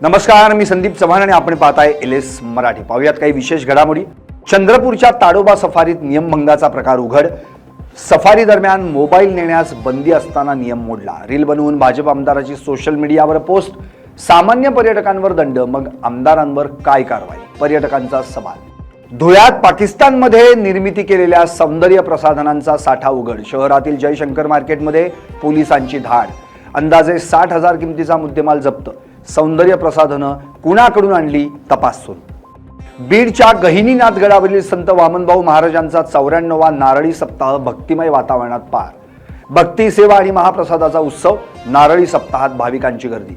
नमस्कार, मी संदीप चव्हाण आणि आपण पाहताय LS मराठी। पाहूयात काही विशेष घडामोडी। चंद्रपूरच्या ताडोबा सफारीत नियमभंगाचा प्रकार उघड। सफारी दरम्यान मोबाईल नेण्यास बंदी असताना नियम मोडला। रील बनवून भाजप आमदाराची सोशल मीडियावर पोस्ट। सामान्य पर्यटकांवर दंड, मग आमदारांवर काय कारवाई? पर्यटकांचा सवाल। धुळ्यात पाकिस्तानमध्ये निर्मिती केलेल्या सौंदर्य प्रसाधनांचा साठा उघड। शहरातील जयशंकर मार्केटमध्ये पोलिसांची धाड। अंदाजे 60,000 किमतीचा मुद्देमाल जप्त। सौंदर्य प्रसाधनं कुणाकडून आणली, तपास सुरू। बीडच्या गहिनीनाथ गडावरील संत वामनभाऊ महाराजांचा 94वा नारळी सप्ताह भक्तिमय वातावरणात पार। भक्ती सेवा आणि महाप्रसादाचा उत्सव। नारळी सप्ताहात भाविकांची गर्दी।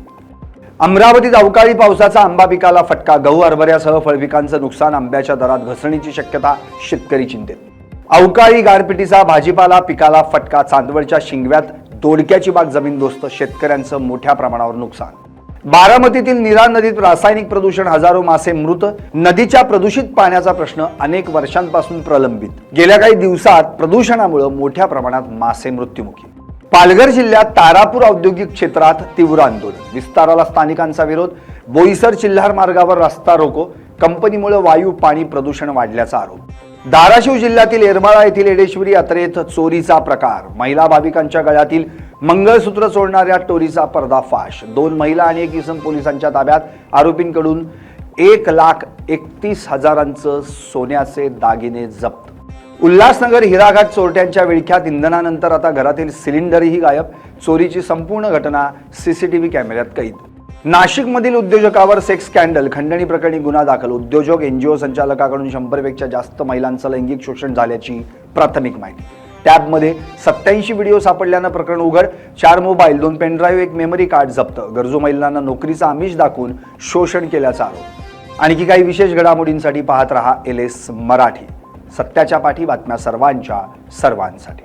अमरावतीत अवकाळी पावसाचा आंबा पिकाला फटका। गहू हरभऱ्यासह फळपिकांचं नुकसान। आंब्याच्या दरात घसरणीची शक्यता, शेतकरी चिंतेत। अवकाळी गारपिटीचा भाजीपाला पिकाला फटका। चांदवडच्या शिंगव्यात दोडक्याची बाग जमीनदोस्त। शेतकऱ्यांचं मोठ्या प्रमाणावर नुकसान। बारामतीतील नीरा नदीत रासायनिक प्रदूषण, हजारो मासे मृत। नदीच्या प्रदूषित पाण्याचा प्रश्न अनेक वर्षांपासून प्रलंबित। गेल्या काही दिवसात प्रदूषणामुळे मोठ्या प्रमाणात मासे मृत्युमुखी। पालघर जिल्ह्यात तारापूर औद्योगिक क्षेत्रात तीव्र आंदोलन। विस्ताराला स्थानिकांचा विरोध। बोईसर चिल्हार मार्गावर रस्ता रोको। कंपनीमुळे वायू पाणी प्रदूषण वाढल्याचा आरोप। धाराशिव जिल्ह्यातील येरमाळा येथील एडेश्वरी यात्रेत चोरीचा प्रकार। महिला भाविकांच्या गळ्यातील मंगळसूत्र चोरणाऱ्या टोरीचा पर्दाफाश। 2 महिला आणि 1 इसम पोलिसांच्या ताब्यात। आरोपींकडून 1,31,000 सोन्याचे दागिने जप्त। उल्हासनगर हिराघाट चोरट्यांच्या विळख्यात। इंधनानंतर आता घरातील सिलेंडरही गायब। चोरीची संपूर्ण घटना CCTV कॅमेऱ्यात कैद। नाशिकमधील उद्योजकावर सेक्स स्कॅन्डल। खंडणी प्रकरणी गुन्हा दाखल। उद्योजक NGO संचालकाकडून 100 पेक्षा जास्त महिलांचं लैंगिक शोषण झाल्याची प्राथमिक माहिती। टॅबमध्ये 87 व्हिडिओ सापडल्यानं प्रकरण उघड। 4 मोबाईल, 2 पेनड्राईव्ह, 1 मेमरी कार्ड जप्त। गरजू महिलांना नोकरीचा आमिष दाखवून शोषण केल्याचा आरोप। आणखी काही विशेष घडामोडींसाठी पाहत रहा LS मराठी। सत्याच्या पाठी, बातम्या सर्वांच्या सर्वांसाठी।